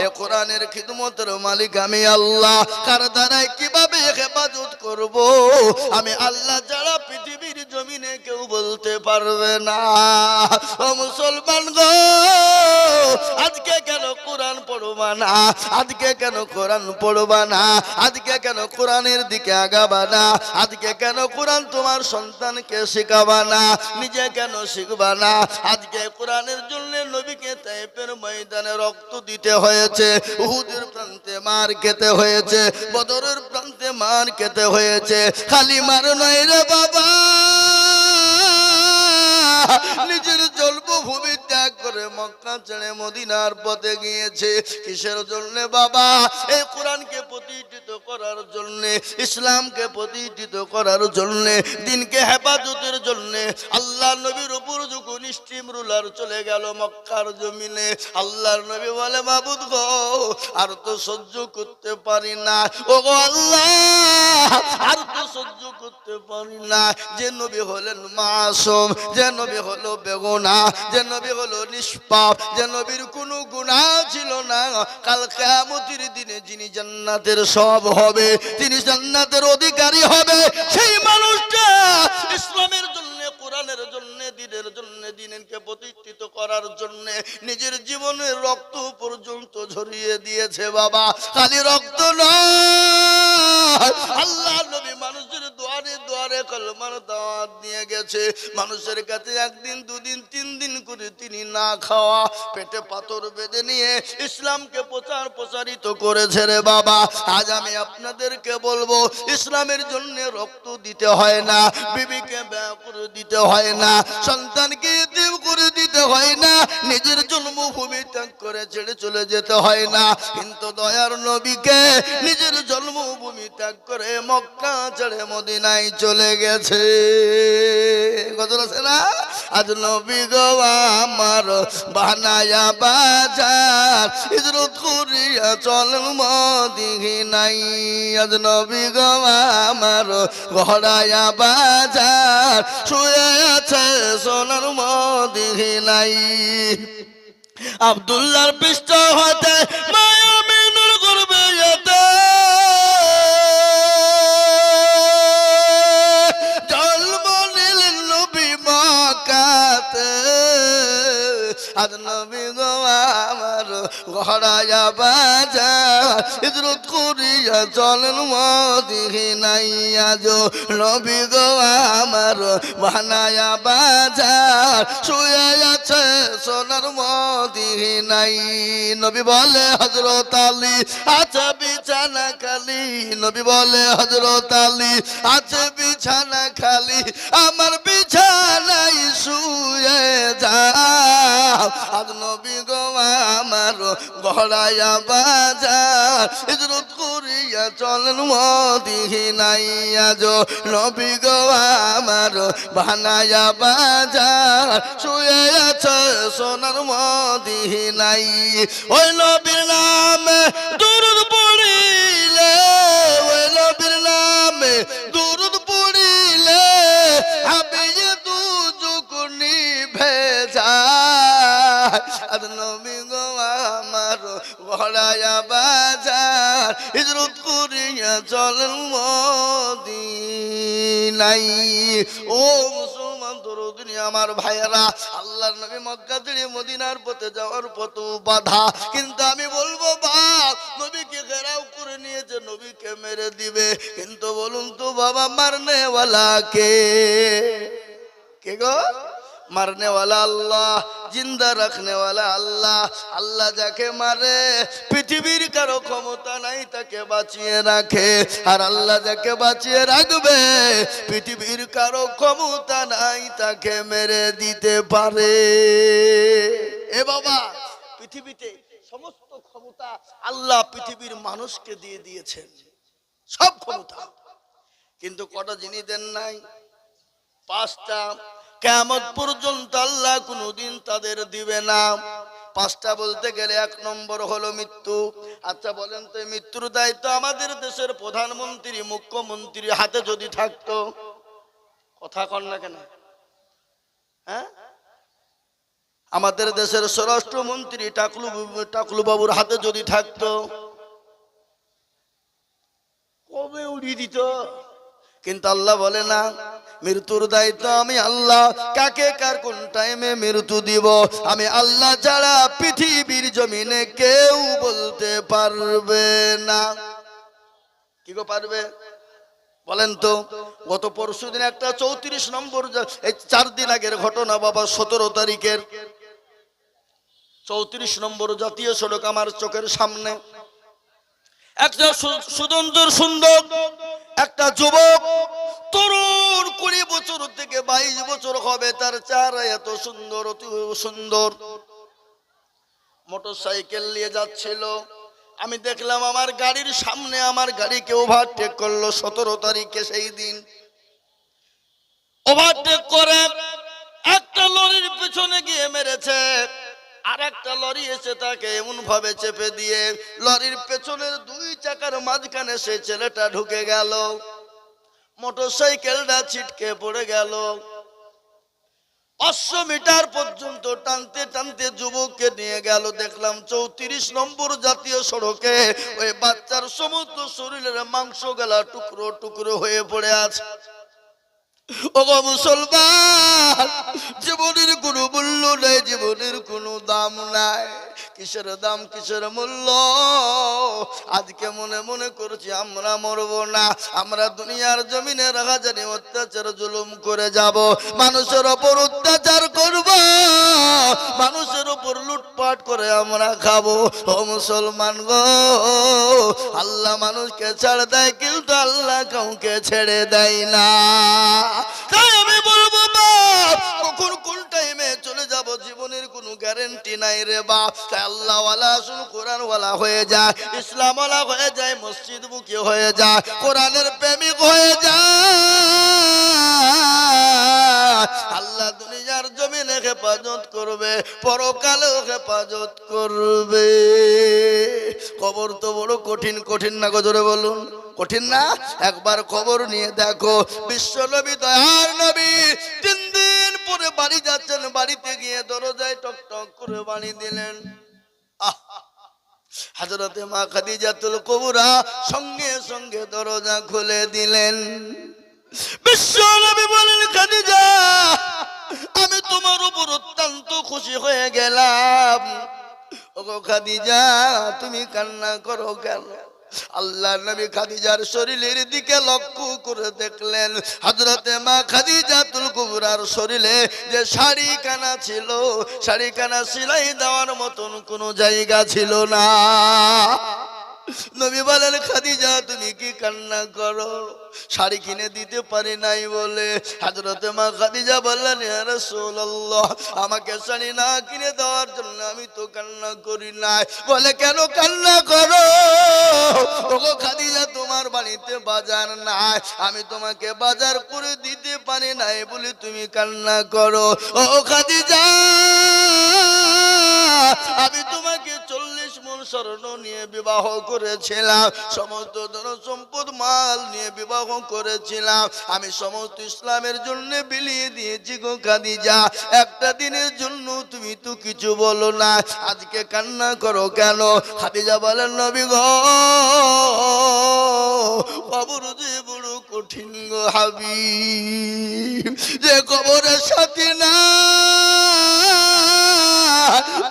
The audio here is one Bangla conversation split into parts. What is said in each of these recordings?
এ কোরআনের খিদমতের মালিক আমি আল্লাহ। কার দ্বারাই কিভাবে হেফাজত করব আমি আল্লাহ ছাড়া পৃথিবীর জমিনে কেউ বলতে পারবে না। ও মুসলমান গো, আজকে কেন কোরআন পড়বা না? আজকে কেন কোরআন পড়বা না? আজকে কেন কোরআনের দিকে আগাবা না? আজকে কেন কোরআন তোমার সন্তানকে শেখাবা না? নিজে কেন শিখবা না? আজকে কোরআনের জন্য নবীকে তায়েফের ময়দানে রক্ত দিতে হয়েছে, উহুদের প্রান্তে মার খেতে হয়েছে, বদরের প্রান্তে মার খেতে হয়েছে। খালি মার নয় রে বাবা, নিজের জন্মভূমি ত্যাগ করে মক্কা ছেড়ে মদিনার পথে গিয়েছে। কিসের জন্য বাবা? এই কোরআনকে প্রতিষ্ঠিত করার জন্য, ইসলামকে প্রতিষ্ঠিত করার জন্য, দিনকে হেফাজতের জন্য। আল্লাহর নবীর উপর যখন স্টিম রুলার চলে গেল মক্কার জমিনে, আল্লাহর নবী বলে মাবুদ গো, আর তো সহ্য করতে পারি না। ও গো আল্লাহ, আর তো সহ্য করতে পারি না। যে নবী হলেন মাসুম, যে নবী হলো বেগুনাহ, যে নবী হলো নিষ্পাপ, যে নবীর কোনো গুনাহ ছিল না, কাল কিয়ামতের দিনে যিনি জান্নাতের সব হবে, তিনি জান্নাতের অধিকারী হবে, সেই মানুষটা ইসলামের জন্য, কোরআনের জন্য, দিনের জন্য, দিনকে প্রতিষ্ঠিত করার জন্য নিজের জীবনের রক্ত পর্যন্ত ঝরিয়ে দিয়েছে বাবা। খালি রক্ত নয়, আল্লাহ নবী মানুষের দুয়ারে দুয়ারে কলমার দাওয়াত দিয়ে গেছে। মানুষের কাছে একদিন, দুদিন, 3 দিন করে তিনি না খাওয়া পেটে পাথর বেঁধে নিয়ে ইসলামকে প্রচারিত করেছে রে বাবা। আজ আমি আপনাদেরকে বলবো, ইসলামের জন্য রক্ত দিতে হয় না, বিবিকে ব্যয় করে দিতে হয় না, সন্তানকে ইতিম করে দিতে হয় না, নিজের জন্মভূমি ত্যাগ করে ছেড়ে চলে যেতে হয় না। কিন্তু দয়ার নবীকে নিজের জন্মভূমি ত্যাগ করে মক্কা ছেড়ে মদিনায় চলে গেছে। কথা আছে না? আজ নবী গো আমার বানায়া বাজার, হিজরত করিয়া চলেন মদিনায়। আজ নবী গো আমার গড়ায়া বাজার, শুয়ে আছে সোনার মদিনায়। আব্দুল্লাহর পৃষ্ঠ হতে মায়া মিনুর করবে যেতে, জন্ম নিলেন নবী মক্কাতে। আজ নবী গো আমার গড়ায়া বাজার, হিজরত করিয়া চলেন মদিনায়। আজ নবী গো আমার বানায়া বাজার, শুয়ে আছে সোনার মদিনায়। নবী বলে হযরত আলী আছে বিছানা খালি, নবী বলে হযরত আলী আছে বিছানা খালি, আমার বিছানায় শুয়ে যাও। আজ নবী গো আমার গড়ায়া বাজার, হিজরত করিয়া চলেন মদিনায়। আজ নবী গো আমার বানায়া বাজার, শুয়ে আছে সোনার মদিনায়। ওই নবীর নামে দুরূদ পড়িলে, ওই নবীর নামে দুরূদ পড়িলে আমি দুজক নিভে যায়। আজ নবী গো আমার গড়ায়া বাজার, হিজরত করিয়া চলেন মদিনায়। ও মুসলমান দরদি আমার ভাইয়েরা, আল্লাহর নবী মক্কা ছেড়ে মদিনার পথে যাওয়ার পথ বাধা। কিন্তু আমি বলবো বাপ, নবীকে ঘেরাও করে নিয়েছে, নবীকে মেরে দিবে। কিন্তু বলুন তো বাবা, মারনে ওয়ালা কে? কে গো? মারনে ওয়ালা আল্লাহ, জিন্দা রাখনে ওয়ালা আল্লাহ। আল্লাহ যাকে মারে পৃথিবীর কারো ক্ষমতা নাই তাকে বাঁচিয়ে রাখে, আর আল্লাহ যাকে বাঁচিয়ে রাখবে পৃথিবীর কারো ক্ষমতা নাই তাকে মেরে দিতে পারে। এ বাবা, পৃথিবীতে সমস্ত ক্ষমতা আল্লাহ পৃথিবীর মানুষকে দিয়ে দিয়েছেন, সব ক্ষমতা। কিন্তু কটা জিনিস দেন নাই? 5টা। কিয়ামত পর্যন্ত আল্লাহ কোনদিন তাদের দিবে না। 5টা বলতে গেলে 1 নম্বর হলো মৃত্যু। আচ্ছা বলেন তো, মৃত্যুর দায়িত্ব আমাদের দেশের প্রধানমন্ত্রী, মুখ্যমন্ত্রী হাতে যদি থাকতো, কথা কন না কেন? হ্যাঁ, আমাদের দেশের স্বরাষ্ট্রমন্ত্রী টাকলু বাবুর হাতে যদি থাকতো কবে উড়িয়ে দিত, কিন্তু আল্লাহ বলে না, মৃত্যুর দায়িত্ব আমি আল্লাহ, কাকে কার কোন টাইমে মৃত্যু দিব আমি আল্লাহ ছাড়া পৃথিবীর জমিনে কেউ বলতে পারবে না। কি গো পারবে বলেন তো? গত পরশুদিন একটা 34 নম্বর, এই 4 দিন আগের ঘটনা বাবা, 17 তারিখের 34 নম্বর জাতীয় সড়ক আমার চোখের সামনে একটা সুন্দর একটা যুবক, তরুণ 20 বছর থেকে 22 বছর হবে, তার চেহারা এত সুন্দর, অতি সুন্দর, মোটরসাইকেল নিয়ে যাচ্ছিল। আমি দেখলাম আমার গাড়ির সামনে আমার গাড়িকে ওভারটেক করলো 17 তারিখে। সেই দিন ওভারটেক করে একটা লরির পিছনে গিয়ে মেরেছে, আর একটা লরি এসে তাকে এমন ভাবে চেপে দিয়ে লরির পেছনের 2 চাকার মাঝখানে সেই ছেলেটা ঢুকে গেল, মোটরসাইকেলটা ছিটকে পড়ে গেল। 500 মিটার পর্যন্ত টানতে টানতে যুবককে নিয়ে গেল। দেখলাম 34 নম্বর জাতীয় সড়কে ওই বাচ্চার সমস্ত শরীরের মাংস গলা টুকরো টুকরো হয়ে পড়ে আছে। ওগো মুসলমান, জীবনের কোনো মূল্য নাই, জীবনের কোনো দাম নাই। কিসের দাম, কিসের মূল্য? আজকে মনে মনে করছি আমরা মরবো না, আমরা দুনিয়ার জমিনে রাজানি অত্যাচার জুলুম করে যাব, মানুষের ওপর অত্যাচার করব, মানুষের ওপর লুটপাট করে আমরা খাবো। ও মুসলমান গো, আল্লাহ মানুষকে ছেড়ে দেয়, কিন্তু আল্লাহ কাউকে ছেড়ে দেয় না। তাই আমি বলবো বাপ, কখন কোন টাইমে চলে যাব জীবনের কোনো গ্যারান্টি নাই রে বাপ। তাই আল্লাহ ওয়ালা আসুন, কোরআন ওয়ালা হয়ে যায়, ইসলাম ওয়ালা হয়ে যায়, মসজিদ মুখী হয়ে যায়, কোরআনের প্রেমিক হয়ে যায়। আল্লাহ দুনিয়ার জমিনে হেফাজত করবে, পরকালেও হেফাজত করবে। কবর তো বড় কঠিন, কঠিন না গো, জোরে বলুন কঠিন না? একবার খবর নিয়ে দেখো, বিশ্ব নবী দয়ার নবী 3 দিন পরে বাড়ি যাচ্ছেন, বাড়িতে গিয়ে দরজায় টক টক করে বাড়ি দিলেন। হযরতে মা খাদিজাতুল কুবরা সঙ্গে সঙ্গে দরজা খুলে দিলেন। বিশ্ব নবী বলেন, খাদিজা আমি তোমার উপর অত্যন্ত খুশি হয়ে গেলাম। ওগো খাদিজা তুমি কান্না করো কেন? আল্লাহ নবী খাদিজার শরীরের দিকে লক্ষ্য করে দেখলেন, হযরতে মা খাদিজাতুল কুবরার শরীরে যে শাড়িখানা ছিল, শাড়িখানা সেলাই দেওয়ার মতন কোনো জায়গা ছিল না। নবী বলেন, খাদিজা তুমি কি কান্না করো? শাড়ি কিনে দিতে পারি নাই বলে। হযরতে মা খাদিজা বললেন, ইয়া রাসূলুল্লাহ, আমাকে শাড়ি না কিনে দেওয়ার জন্য আমি তো কান্না করি নাই। বলে, কেন কান্না করো? ওগো খাদিজা, তোমার বাড়িতে বাজার নাই, আমি তোমাকে বাজার করে দিতে পারি নাই বলে তুমি কান্না করো। ও খাদিজা, আমি তোমাকে 40 মণ স্বর্ণ নিয়ে বিবাহ করেছিলাম, সমস্ত ধন সম্পদ মাল নিয়ে বিবাহ করেছিলাম, আমি সমস্ত ইসলামের জন্য বিলিয়ে দিয়েছি গো খাদিজা। একটা দিনের জন্য তুমি তো কিছু বলো না, আজকে কান্না করো কেন? খাদিজা বলেন, নবী গো, কবর যে বড় কঠিন গো হাবিব, যে কবরের সাথে না,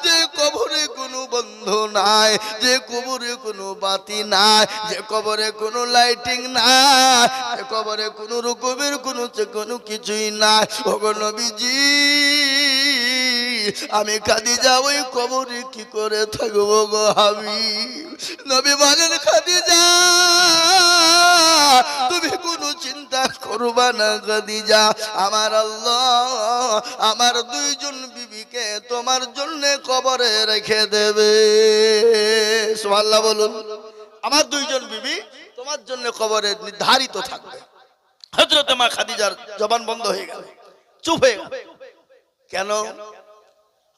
যে কবরে কোনো বন্ধু নাই, যে কবরে কোনো বাতি নাই, যে কবরে কোনো লাইটিং নাই, যে কবরে কোনো রকমের কোনো কিছুই নাই। ওগো নবীজি, আমি খাদিজা ওই কবরে কি করে থাকবো গো হাবিব? নবী বলেন, খাদিজা তুমি কোনো চিন্তা করবা না খাদিজা, আমার আল্লাহ আমার 2 জন বিবিকে তোমার জন্য কবরে রেখে দেবে। সুবহানাল্লাহ বলুন। আমার 2 জন বিবি তোমার জন্য কবরে নির্ধারিত থাকবে। হযরতে মা খাদিজার জবান বন্ধ হয়ে গেল, চুপ হয়ে গেল। কেন?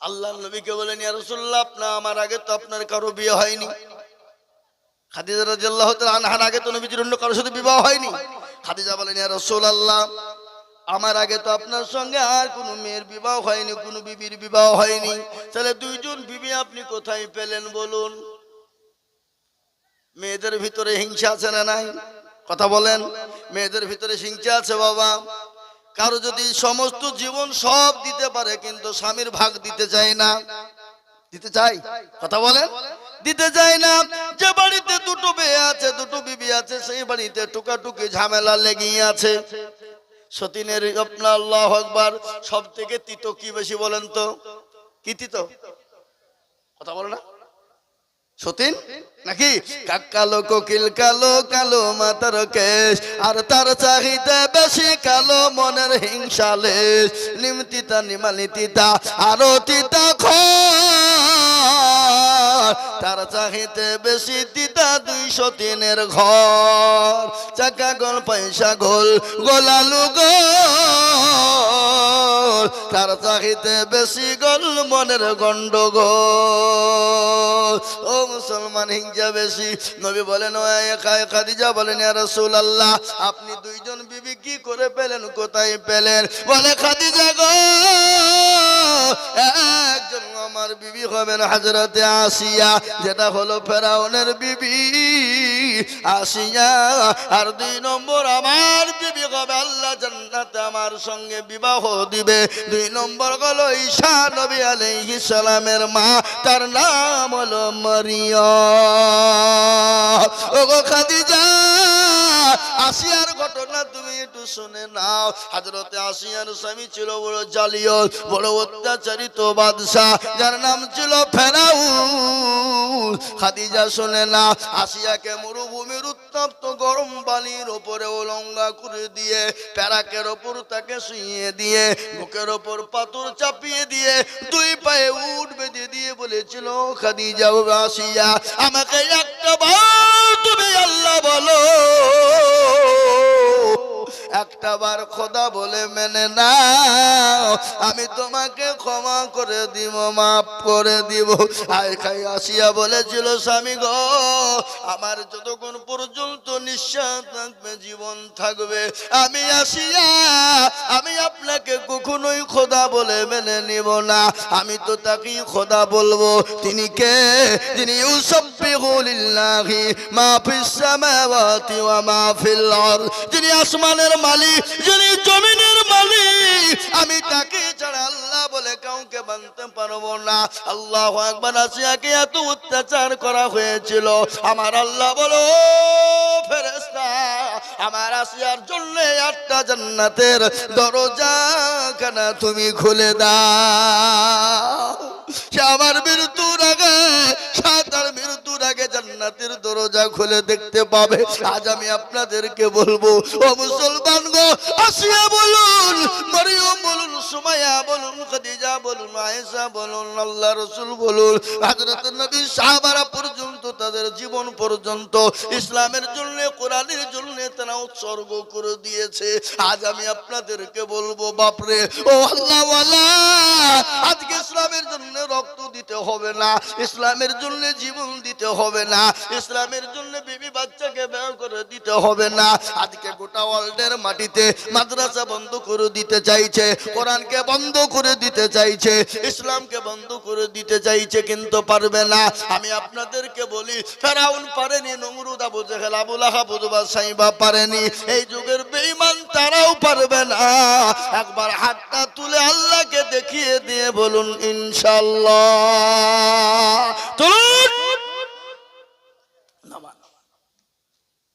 আল্লাহর নবীকে বলেন, ইয়া রাসূলুল্লাহ, আপনি আমার আগে তো আপনার কারো বিয়ে হয়নি। খাদিজা রাদিয়াল্লাহু তাআলা আনহার আগে তো নবীজির অন্য কারোর সাথে বিবাহ হয়নি। খাদিজা বলেন, ইয়া রাসূলুল্লাহ, আমার আগে তো আপনার সঙ্গে আর কোনো মেয়ের বিবাহ হয়নি, কোনো বিবির বিবাহ হয়নি, তাহলে দুইজন বিবি আপনি কোথায় পেলেন বলুন? মেয়েদের ভিতরে হিংসা আছে না নাই? কথা বলেন। মেয়েদের ভিতরে হিংসা আছে বাবা। কারো যদি সমস্ত জীবন সব দিতে পারে কিন্তু স্বামীর ভাগ দিতে চায় না, দিতে চাই? কথা বলেন। দিতে চায় না। যে বাড়িতে দুটো মেয়ে আছে, দুটো বিবি আছে, সেই বাড়িতে টুকাটুকি ঝামেলা লেগেই আছে। সতীনের আপনার আল্লাহু আকবার, সব থেকে তিতো কি বেশি বলেন তো? কি তিতো? কথা বলো না। সতীন নাকি? কালো কোকিল কালো কালো মাথার কেশ, আর তার চাহিদা বেশি কালো মনের হিংসা লেশ। নিমতিতা নিমালি তিতা আরো তিতা তার চাহিদা বেশি তিতা 203 ঘর। চাকা গোল পয়সা গোল গোলালু গোল, তার চাহিদা বেশি গোল মনের গন্ডগোল। ও মুসলমান, হিংসা বেশি। নবী বলেন ও খাদিজা বলেন ইয়া রাসূলুল্লাহ, আপনি দুইজন বিবি কি করে পেলেন, কোথায় পেলেন? বলে খাদিজা গো, একজন আমার বিবি হবেন হযরতে আসিয়া, যেটা হলো ফেরাউনের বিবি আসিয়া, আর 2 নম্বর আমার বিবি হবে আল্লাহ জান্নাতে আমার সঙ্গে বিবাহ দিবে। 2 নম্বর হলো ঈসা নবী আলাইহিস সালামের মা, তার নাম হলো মারিয়াম। ওগো খাদিজা, আসিয়ার ঘটনা তুমি একটু শুনে নাও। হযরতে আসিয়ার স্বামী ছিল বড় জালিয়াত, বড় অত্যাচারিত বাদশা, যার নাম ছিল ফেরাউন। খাদিজা শুনে না, আসিয়াকে মরুভূমির উত্তপ্ত গরম পানির উপরে উলঙ্গা করে দিয়ে, প্যারাকের ওপর তাকে শুইয়ে দিয়ে, বুকের ওপর পাথর চাপিয়ে দিয়ে, 2 পায়ে উট বেঁধে দিয়ে বলেছিল, খাদিজা ও আসিয়া, আমাকে একটা বার তুমি আল্লাহ বলো, একটা বার খোদা বলে মেনে নাও, আমি তোমাকে ক্ষমা করে দিব, মাফ করে দিব। আয় খাই আসিয়া বলেছিল, স্বামী গো, আমার যতক্ষণ পর্যন্ত নিঃশ্বাস থাকবে, জীবন থাকবে, আমি আসিয়া আমি আপনাকে কখনোই খোদা বলে মেনে নিব না। আমি তো তাকেই খোদা বলবো। তিনি কে? যিনি ইউসাব্বিহু লিল্লাহি মা ফিস সামাওয়াতি ওয়া মা ফিল আরদ, যিনি আসমানের মালিক, যিনি জমিনের মালিক। আমি তাকে ছাড়া আল্লাহ বলে কাউকে মানতে পারবো না। আল্লাহু আকবার। আসিয়াকে এত অত্যাচার করা হয়েছিল, আমার আল্লাহ বলো ফেরেশতা, আমার আসিয়ার জন্য 8টা জান্নাতের দরজা খানা তুমি খুলে দাও। সে আমার মৃত্যুর আগে, সাতার মৃত্যুর আগে জান্নাতের দরজা খুলে দেখতে পাবে। আজ আমি আপনাদেরকে বলবো, ও মুসলমান গো, আসিয়া বলুন, মরিয়ম বলুন, সুমাইয়া বলুন, খাদিজা বলুন, আয়েশা বলুন, আল্লাহ রাসূল বলুন, হযরত নবী সাহাবারা পর্যন্ত তাদের জীবন পর্যন্ত ইসলামের জন্য, কোরআনের জন্য তারা উৎসর্গ করে দিয়েছে। আজ আমি আপনাদেরকে বলবো, বাপরে ও আল্লাহওয়ালা, আজকে ইসলামের জন্য রক্ত দিতে হবে না, ইসলামের জন্য জীবন দিতে হবে না, ইসলামের জন্য বিবি বাচ্চাকে বের করে দিতে হবে না। আজকে গোটা ওয়ার্ল্ডের মাটিতে মাদ্রাসা বন্ধ করে দিতে চাইছে, কোরআনকে বন্ধ করে দিতে চাইছে, ইসলামকে বন্ধ করে দিতে চাইছে, কিন্তু পারবে না। আমি আপনাদেরকে বলি, ফেরাউন পারেনি, নমরুদ, আবু জেহেল, আবু লাহাব, উতবা, সাইবা পারেনি, এই যুগের বেঈমান তারাও পারবে না। একবার হাতটা তুলে আল্লাহকে দেখিয়ে দিয়ে বলুন ইনশাআল্লাহ। তুলুন।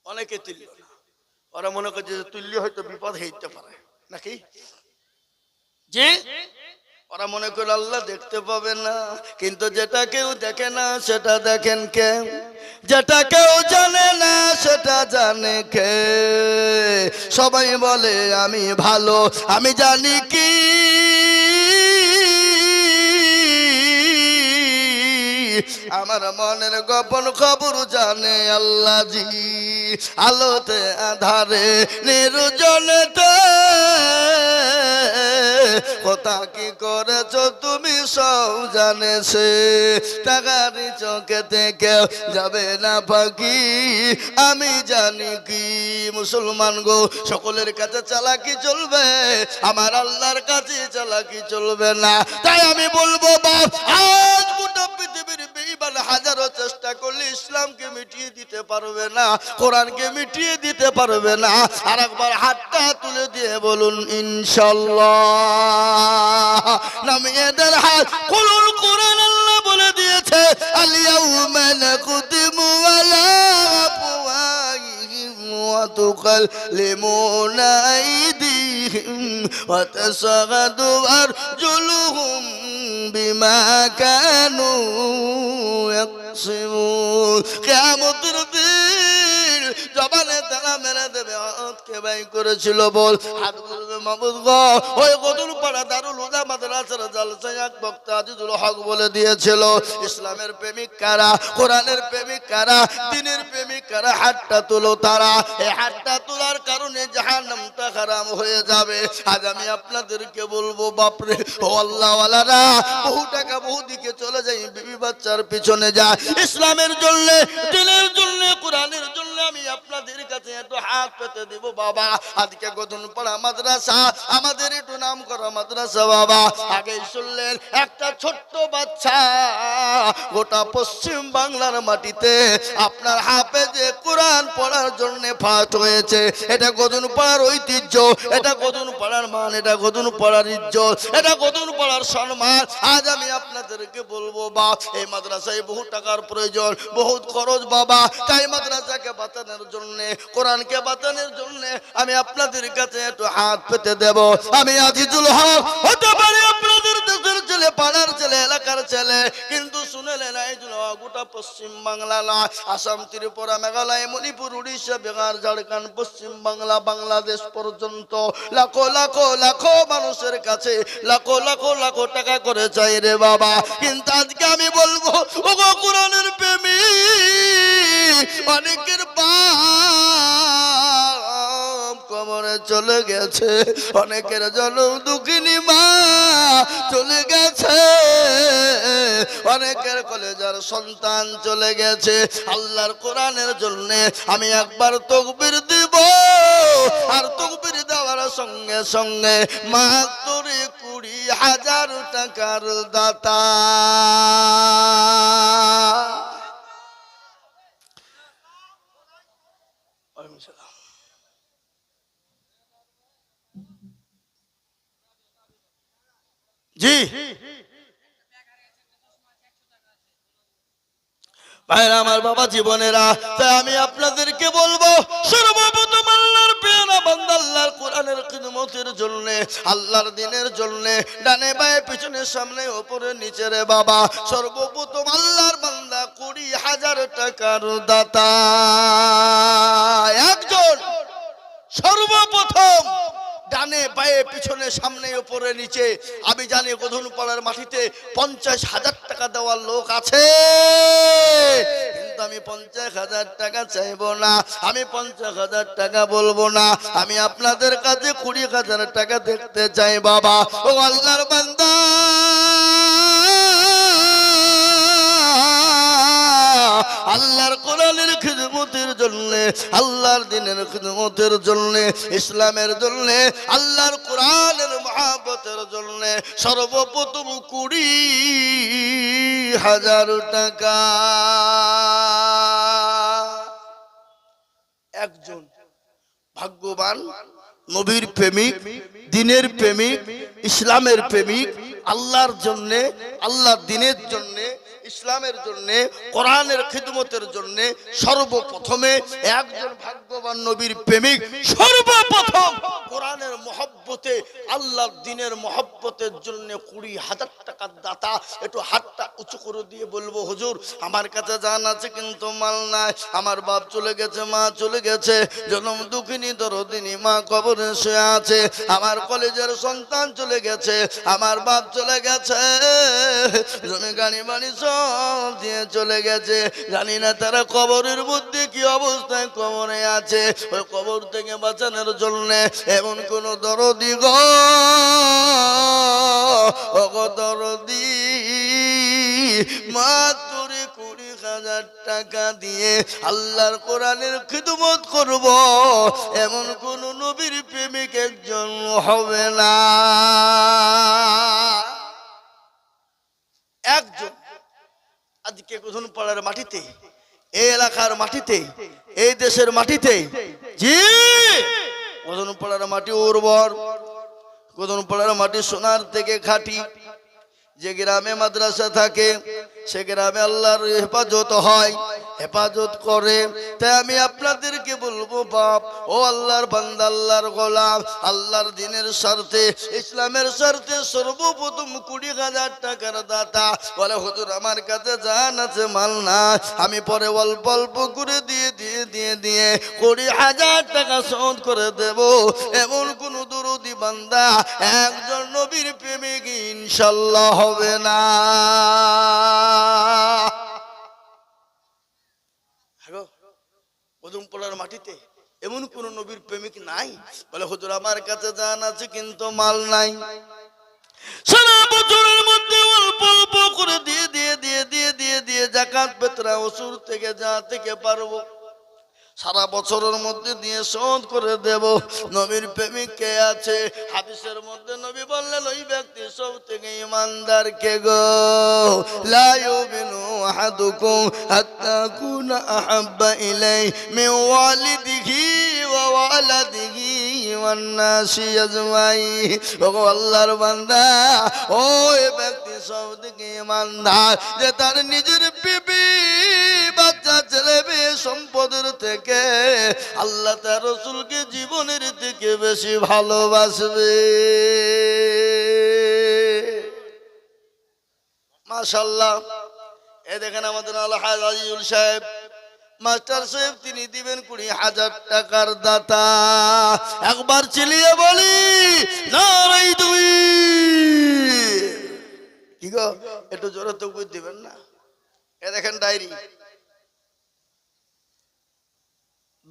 অনেকে তুলল না, ওরা মনে করছে যে তুললে হয়তো বিপদ হইতে পারে নাকি, যে ওরা মনে করে আল্লাহ দেখতে পাবে না। কিন্তু যেটা কেউ দেখে না সেটা দেখেন কে? যেটা কেউ জানে না সেটা জানে কে? সবাই বলে আমি ভালো, আমি জানি কি আমার মনের গোপন খবর জানে আল্লাহ জি। আলোতে আধারে নির্জনেতে কথা কি করেছো তুমি সব জানেছে টাকারি চোখে থেকে যাবে না পাখি আমি জানি কি মুসলমান গো সকলের কাছে চালাকি চলবে আমার আল্লাহর কাছে চালাকি চলবে না তাই আমি বলবো বাপ আজ গোটা পৃথিবীর বেঈমান হাজারো চেষ্টা করলে ইসলামকে মিটিয়ে দিতে পারবে না কোরআনকে মিটিয়ে দিতে পারবে না আর একবার হাতটা তুলে দিয়ে বলুন ইনশাআল্লাহ নামিয়ে দেন হাত কুলুল কোরআন আল্লাহ বলে দিয়েছে আল ইয়াউমা নাকুতিমু আলা আফওয়াহিহিম ওয়া তুকাল্লিমুনা আইদিহিম ওয়া তাশহাদু আরজুলুহুম বিমা কানু ইয়াকসিবুন কিয়ামতের দিন জবানে তালা মেরে দেবে হাতকে বাই করেছিল বল হাত বলবে মাবুদ গো ওই গদুল পাড়া দারুল হুদা মাদ্রাসার জালসায় এক বক্তা আজিজুল হক বলে দিয়েছিল ইসলামের প্রেমিক কারা কোরআনের প্রেমিক কারা দ্বীনের প্রেমিক কারা হাতটা তুলো তারা এই হাতটা তোলার কারণে জাহান্নামটা হারাম হয়ে যাবে আজ আমি আপনাদেরকে বলবো বাপরে ও আল্লাহ ওয়ালারা বহু টাকা বহু দিকে চলে যায় বিবি বাচ্চার পিছনে যায় ইসলামের জন্য দ্বীনের জন্য কোরআনের জন্য আমি আপনাদের কাছে একটু হাত পেতে দেব বাবা আজকে গদনপাড়া মাদ্রাসা আমাদের একটু নাম করা মাদ্রাসা বাবা আগে শুনলেন একটা ছোট্ট বাচ্চা গোটা পশ্চিম বাংলার মাটিতে আপনার হাফেজে কোরআন পড়ার জন্য ফার্স্ট হয়েছে এটা গদনপাড়ার ঐতিহ্য এটা গদনপাড়ার মান এটা গদনপাড়ার ইজ্জত এটা গদনপাড়ার সম্মান আজ আমি আপনাদেরকে বলবো বাপ এই মাদ্রাসায় বহু টাকার প্রয়োজন বহুত খরচ বাবা তাই মাদ্রাসাকে বাঁচানোর জন্য কোরআনকে বাঁচানোর জন্য আমি আপনাদের কাছে একটু হাত পেতে দেব আমি আজিজুল হক হতে পারি আপনাদের দেশের ছেলে পাড়ার ছেলে এলাকার ছেলে কিন্তু শুনেলেন আজিজুল হক গোটা পশ্চিম বাংলা নয় আসাম ত্রিপুরা মেঘালয় মণিপুর উড়িষ্যা বিহার ঝাড়খণ্ড পশ্চিম বাংলা বাংলাদেশ পর্যন্ত লাখো লাখো লাখো মানুষের কাছে লাখো লাখো লাখো টাকা করে চাই রে বাবা কিন্তু আজকে আমি বলবো ও কোরআনের প্রেমিক অনেকের বাপ কবরে চলে গেছে অনেকের জনম দুঃখিনী মা চলে গেছে অনেকের কলেজার সন্তান চলে গেছে আল্লাহর কোরআনের জন্য আমি একবার তাকবীর দিব আর তাকবীর দেওয়ার সঙ্গে সঙ্গে মাত্র 20,000 টাকার দাতা জি ভাইরা আমার বাবা জীবনেরা তাই আমি আপনাদেরকে বলবো সর্বপ্রথম আল্লাহর প্রিয়রা বান্দা আল্লাহর কোরআনের খিদমতের জন্য আল্লাহর দ্বীনের জন্য ডানে বায়ে পিছনে সামনে উপরে নিচে রে বাবা সর্বপ্রথম আল্লাহর বান্দা 20,000 টাকার দাতা একজন সর্বপ্রথম ডানে বায়ে পিছনে সামনে উপরে নিচে আমি জানি গধনপাড়ার মাটিতে 50,000 টাকা দেওয়ার লোক আছে কিন্তু আমি 50,000 টাকা চাইবো না আমি 50,000 টাকা বলবো না আমি আপনাদের কাছে 20,000 টাকা দেখতে চাই বাবা ও আল্লাহর বান্দা আল্লাহর কোরআনের খিদমতের জন্য আল্লাহর দ্বীনের খিদমতের জন্য ইসলামের জন্য আল্লাহর কোরআনের মহব্বতের জন্য সর্বপ্রথম 20,000 টাকা একজন ভাগ্যবান নবীর প্রেমিক দ্বীনের প্রেমিক ইসলামের প্রেমিক আল্লাহর জন্য আল্লাহর দ্বীনের জন্য ইসলামের জন্য কোরআনের খিদমতের জন্য সর্বপ্রথমে একজন ভাগ্যবান নবীর প্রেমিক সর্বপ্রথম কোরআনের মহব্বতে আল্লাহর দ্বীনের মহব্বতের জন্য 20,000 টাকা টাকার দাতা একটু হাতটা উঁচু করে দিয়ে বলবো হুজুর আমার কাছে জান আছে কিন্তু মাল নাই, আমার বাপ চলে গেছে, মা চলে গেছে, জনম দুঃখিনী দরদিনী মা কবরে শুয়ে আছে, আমার কলেজের সন্তান চলে গেছে, আমার বাপ চলে গেছে, জমি গাড়ি বাড়ি সব দিয়ে চলে গেছে, জানি না তারা কবরের মধ্যে কি অবস্থায় কবরে আছে, ওই কবর থেকে বাঁচানোর জন্য এমন কোন দরদি গো দরদি মাত্র 20,000 টাকা দিয়ে আল্লাহর কোরআনের খিদমত করব এমন কোন নবীর প্রেমিক একজন হবে না, একজন। আজকে কোন পাড়ার মাটিতে, এই এলাকার মাটিতে, এই দেশের মাটিতে, জি কোন পাড়ার মাটি উর্বর, কোন পাড়ার মাটি সোনার থেকে খাঁটি, যে গ্রামে মাদ্রাসা থাকে সে গ্রামে আল্লাহর হেফাজত হয়, হেফাজত করে। তাই আমি আপনাদেরকে বলবো বাপ ও আল্লাহর বান্দা, আল্লাহর গোলাম, আল্লাহর দ্বীনের স্বার্থে, ইসলামের স্বার্থে সর্বপ্রথম 20,000 টাকার দাতা বলে হুজুর আমার কাছে জান আছে মাল না, আমি পরে অল্প অল্প করে দিয়ে 20,000 টাকা শোধ করে দেব, এমন কোন দরদি বান্দা একজন নবীর প্রেমিক ইনশাআল্লাহ হবে না। পদমপাড়ার মাটিতে এমন কোন নবীর প্রেমিক নাই বলে হুজুর আমার কাছে জান আছে কিন্তু মাল নাই, সারা বছরের মধ্যে অল্প অল্প করে দিয়ে যাকাত ফিতরা ওসুর থেকে যা থেকে পারবো সারা বছরের মধ্যে দিয়ে শোধ করে দেব। নবীর প্রেমিক কে আছে? হাদিসের মধ্যে নবী বললেন ওই ব্যক্তি সব থেকে ইমানদার কে গো, লা ইউমিনু আহাদুকুম হাত্তা কুনা আহাব্বা ইলাইহি মিন ওয়ালিদিহি ওয়া ওয়ালাদিহি ওয়ান নাসি আজমাইন। ওগো আল্লাহর বান্দা, ওই ব্যক্তি সব থেকে ইমানদার যে তার নিজের বিবি বাচ্চা ছেলে মেয়ে সম্পদের থেকে আল্লাহ তার রাসূলকে জীবনের থেকে বেশি ভালোবাসবে। মাশাআল্লাহ। এই দেখেন আমাদের আলহাজ আজিজুল সাহেব মাস্টার সাহেব, তিনি দিবেন 20,000 টাকার দাতা। একবার চিলিয়ে বলি নারাই তুমি কি গো, একটু জোরে তো দিবেন না? এ দেখেন ডায়েরি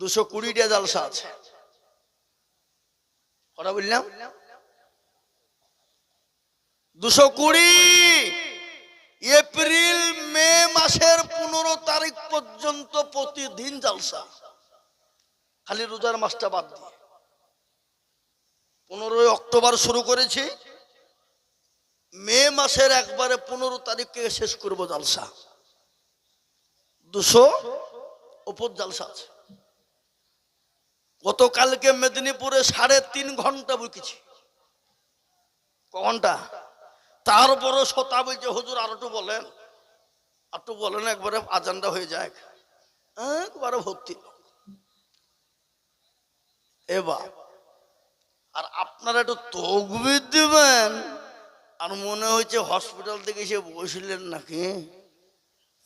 220টা জালসা আছে, কথা বললাম 220। এপ্রিল মে মাসের 15 তারিখ পর্যন্ত প্রতিদিন জালসা, খালি রোজার মাসটা বাদ দিয়ে। 15 অক্টোবর শুরু করেছি, মে মাসের একবারে 15 তারিখে শেষ করব জালসা। 200 উপর জালসা আছে। গতকালকে মেদিনীপুরে 3.5 ঘন্টা বকেছি। ক ঘন্টা? তারপরও শ্রোতা বলছে হুজুর আর একটু বলেন, একবারে আজানটা হয়ে যায়, একবারে ভর্তি। এবার আর আপনারা একটু তকবীর দিবেন, আর মনে হচ্ছে হসপিটাল থেকে এসে বসলেন নাকি।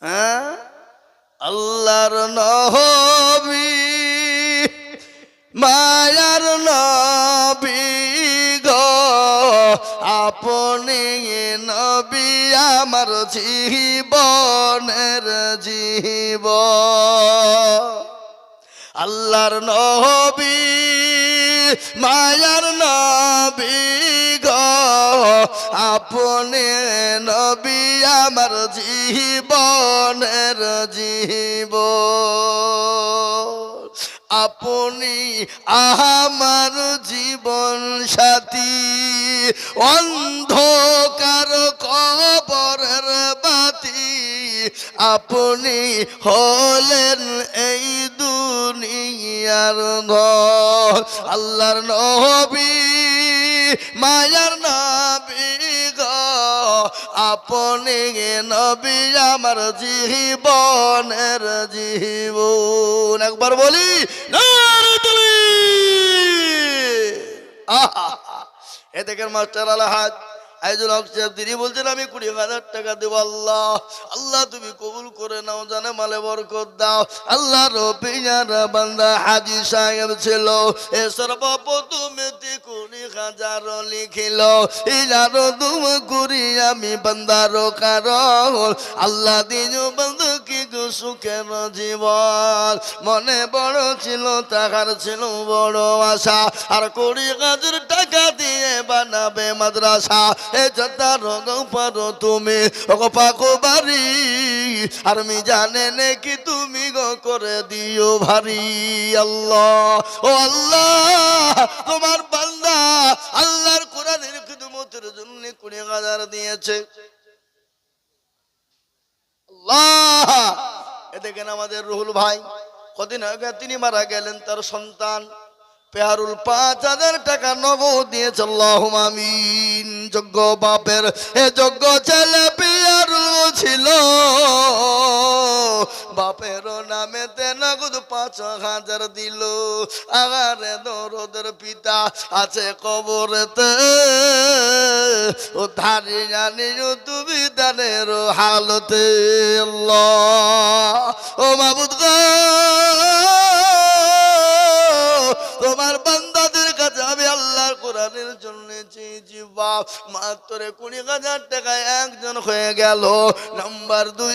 হ্যাঁ, আল্লাহর নবী মায়ার নবী গো, আপনি নবী আমার জীবনের জীবন। আল্লাহর নবী মায়ার নবী গো, আপনি নবী আমার জীবনের জীবন। আপনি আমার জীবন সাথী, অন্ধকার কবরের বাতি, আপনি হলেন এই দুনিয়ার ধন। আল্লাহর নবী মায়ার নবী গো, আপনি নবী আমার জীবনের জীবন। একবার বলি এ দেখেন মাস্টার আলহাজ আইজুল হক সাহেব তিনি বলছেন আমি 20,000 টাকা দেব। আল্লাহ আল্লাহ তুমি কবুল করে নাও, জানে মালে বরকত দাও। আল্লাহ রবিয়ারা বান্দা হাজি সাহেব ছিল এ সর্বপ্রথমে 20,000 লিখিল। ইলারো দুম করি আমি বান্দার কারণ আল্লাহ দিন বন্ধু কি গো সুখের জীবন। মনে বড় ছিল টাকার ছিল বড় আশা, আর 20,000 টাকা দিয়ে বানাবে মাদ্রাসা। এ যতা রঙ পারো তুমি পাকো বাড়ি, আর আমি জানে নাকি তুমি গো করে দিও ভারী। আল্লাহ ও আল্লাহ তোমার বান্দা আল্লাহর কোরআনের খিদমতের জন্য 20,000 দিয়েছে। আল্লাহ এ দেখেন আমাদের রুহুল ভাই কদিন আগে তিনি মারা গেলেন, তার সন্তান পেয়ারুল 5,000 টাকা নগদ দিয়েছে। আল্লাহুম্মা আমিন। যোগ্য বাপের এ যোগ্য ছেলে পেয়ারুল ছিল, বাপের নামেতে নগদ 5,000 দিল। আগারে দরদের পিতা আছে কবরেতে, ও ধারি জানি তুমি দানের হালতে। আল্লাহ ও মাবুদ গো তোমার বান্দাদের কাছে আমি আল্লাহর কোরআনের জন্য চেয়েছি বাপ, মাত্র 20,000 টাকায় একজন হয়ে গেল। নাম্বার 2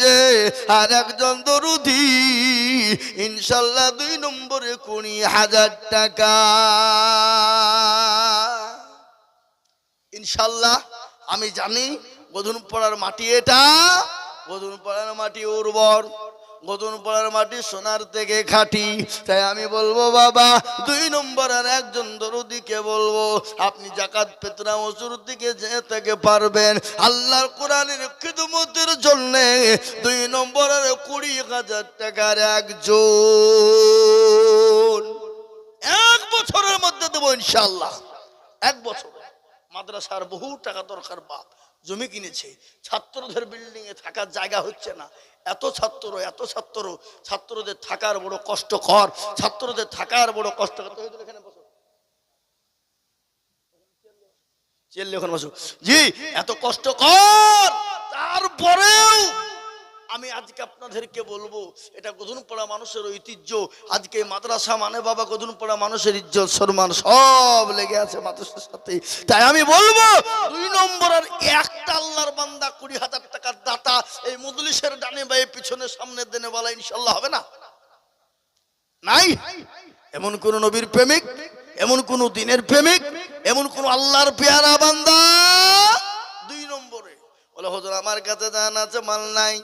আর একজন দরুদি, ইনশাল্লাহ 2 নম্বরে 20,000 টাকা ইনশাল্লাহ। আমি জানি গদুনপাড়ার মাটি, এটা গদুনপাড়ার মাটি উর্বর, গদুনপাড়ার মাটি সোনার থেকে খাঁটি। তাই আমি বলবো বাবা 2 নম্বর আর একজন দরুদিকে বলবো আপনি যাকাত ফিতরা ওসুর দিকে যে থেকে পারবেন আল্লাহর কোরআনের খিদমতের জন্য 2 নম্বর আর 20,000 টাকার একজন 1 বছরের মধ্যে দেবো ইনশাআল্লাহ। 1 বছর মাদ্রাসার বহু টাকা দরকার, বাপ জমি কিনেছে, ছাত্রদের বিল্ডিং এ থাকার জায়গা হচ্ছে না, এত ছাত্র ছাত্রদের থাকার বড় কষ্টকর, ছাত্রদের থাকার বড় কষ্টকর। জি এত কষ্টকর, তারপরেও আমি আজকে আপনাদেরকে বলবো এটা গদুনপাড়া মানুষের ঐতিহ্য। আজকে মাদ্রাসা মানে বাবা গদুনপাড়া মানুষের ইজ্জত সম্মান সব লেগে আছে মাদ্রাসার সাথে। তাই আমি বলবো 2 নম্বর আর একটা আল্লাহর বান্দা 20,000 টাকার দাতা এই মজলিসের ডানে বায়ে পিছনে সামনে দেনে বলা ইনশাআল্লাহ হবে না? নাই এমন কোন নবীর প্রেমিক, এমন কোন দিনের প্রেমিক, এমন কোন আল্লাহর পেয়ারা বান্দা 2 নম্বরে বলে হুজুর আমার কাছে জান আছে মাল নাই,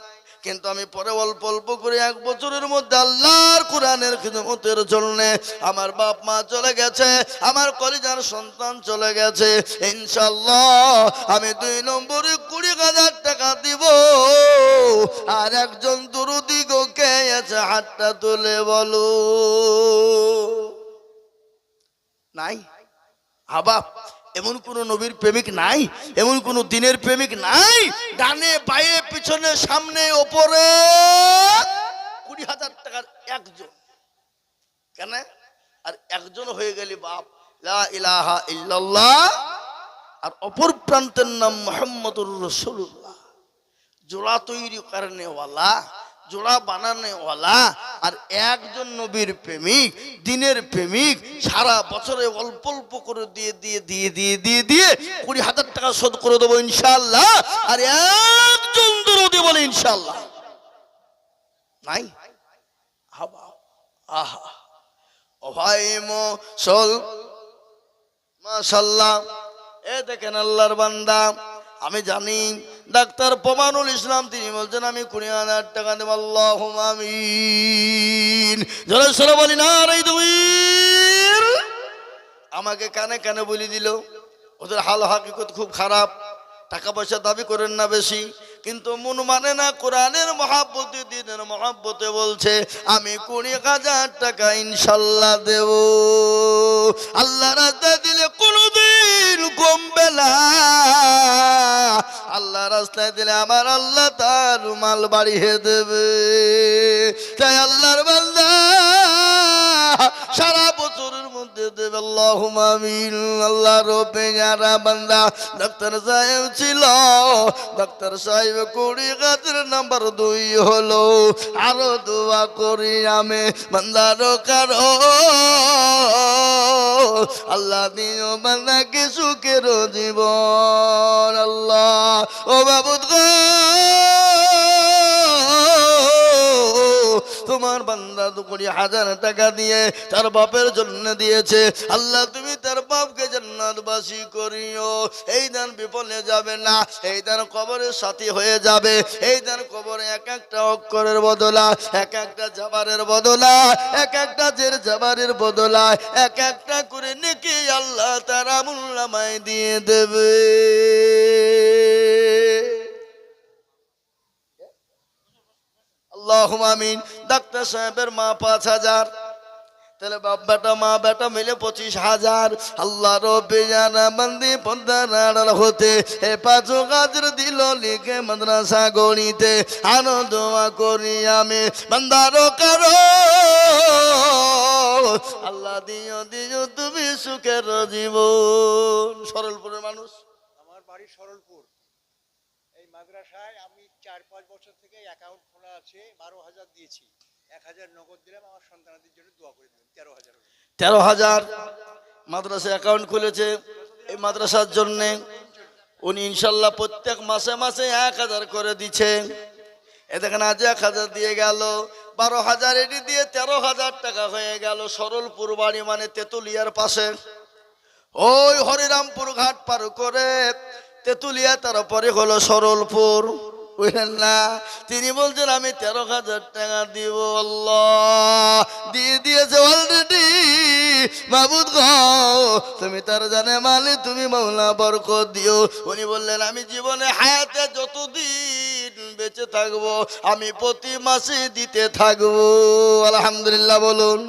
কিন্তু আমি পরে অল্প অল্প করে 1 বছরের মধ্যে আল্লাহর কোরআনের খিদমতের জন্য আমার বাপ মা চলে গেছে, আমার কলিজার সন্তান চলে গেছে, ইনশাআল্লাহ আমি 2 নম্বরে 20,000 টাকা দিব। আর একজন দরুদি গো কে আছে হাতটা তুলে বলো। নাই হাবাব এমন কোন নবীর প্রেমিক নাই, এমন কোন দিনের প্রেমিক নাই ডানে বায়ে পিছনে সামনে ওপরে 20,000 টাকার একজন। কেন? আর একজন হয়ে গেলি বাপ লা ইলাহা ইল্লাল্লাহ আর অপর প্রান্তের নাম মুহাম্মদুর রাসূলুল্লাহ। জোড়া তৈরি করনে ওয়ালা, জোড়া বানানে ওয়ালা আর একজন নবীর প্রেমিক দিনের প্রেমিক সারা বছরে অল্প অল্প করে দিয়ে দিয়ে দিয়ে দিয়ে দিয়ে দিয়ে 20,000 টাকা শোধ করে দেবো ইনশাআল্লাহ। আর একজন দরুদি বলে ইনশাআল্লাহ নাই। আহা ও ভাই মুসল মাশাআল্লাহ। এ দেখেন আল্লাহর বান্দা, আমি জানি ডাক্তার প্রমানুল ইসলাম তিনি বলছেন আমি 20,000 টাকা দেব। আল্লাহুম্মা আমিন। জোরে সোরে বলি না রে দুইর। আমাকে কানে কানে বলি দিল ওদের হাল হাকিকত খুব খারাপ, টাকা পয়সা দাবি করেন না বেশি, কিন্তু মন মানে না কোরআনের মহাব্বতে দিনের মহাব্বতে বলছে আমি 20,000 টাকা ইনশাআল্লাহ দেব। আল্লাহ রাস্তায় দিলে কোনদিন কমবে না, আল্লাহ রাস্তায় দিলে আমার আল্লাহ তার মাল বাড়িয়ে দেবে। তাই আল্লাহর বান্দা সারা বছরের মধ্যে দেবে দেবে আল্লাহুম্মা আমিন। আল্লাহর পেয়ারা বান্দা ডাক্তার সাহেব ছিল, ডাক্তার সাহেব কুড়ি গাছের নাম্বার 2 হলো। আরো দোয়া করি আমি বান্দার কারো আল্লাহ দিও বান্দাকে সুখের জীবন। আল্লাহ ও মাবুদ গো, তোমার বান্দা 20,000 টাকা দিয়ে তার বাপের জন্য দিয়েছে। আল্লাহ তুমি তার বাপকে জান্নাতবাসী করিও। এই দান বিফলে যাবে না, এই দান কবরের সাথী হয়ে যাবে। এই দান কবরে এক একটা অক্ষরের বদলা, এক একটা জাবারের বদলা, এক একটা জের জাবারের বদলা, এক একটা করে নেকি আল্লাহ তার আমুলনামায় দিয়ে দেবে। আল্লাহুম্মা আমিন। ডাক্তার সাহেবের মা 5,000, তাহলে বাপ বেটা মা বেটা মিলে 25,000। আল্লাহ রব্বে জানা বন্দি পন্দার আড়াল হতে এ 5 গাজর দিল লিখে মাদ্রাসা গণিতে। আনো দোয়া করি আমি বান্দারো কারো আল্লাহ দিও দিও তুমি সুখের জীবন। সরলপুরের মানুষ, আমার বাড়ি সরলপুর। এই মাদ্রাসায় আমি 4-5 বছর থেকে অ্যাকাউন্ট খোলা আছে, 12,000 দিয়েছি। 1,000 নগদ দিলাম, আমার সন্তানদের জন্য দোয়া করে দিলাম। 13,000 13,000 মাদ্রাসা অ্যাকাউন্ট খুলেছে এই মাদ্রাসার জন্যে। উনি ইনশাল্লাহ প্রত্যেক মাসে মাসে 1,000 করে দিচ্ছে। এ দেখেন আজ 1,000 দিয়ে গেল, 12,000 এটি দিয়ে 13,000 টাকা হয়ে গেল। সরলপুর বাড়ি মানে তেতুলিয়ার পাশে, ওই হরিরামপুর ঘাট পার করে তেতুলিয়া, তারপরে হলো সরলপুর, বুঝলেন না? তিনি বলছেন আমি 13,000 টাকা দিব। আল্লাহ দিয়ে দিয়েছে অলরেডি। মাবুদ গো তুমি তার জানে মালিক, তুমি মাওলা বরকত দিও। উনি বললেন আমি জীবনে হায়াতে যতদিন বেঁচে থাকবো আমি প্রতি মাসে দিতে থাকবো। আলহামদুলিল্লাহ বলুন।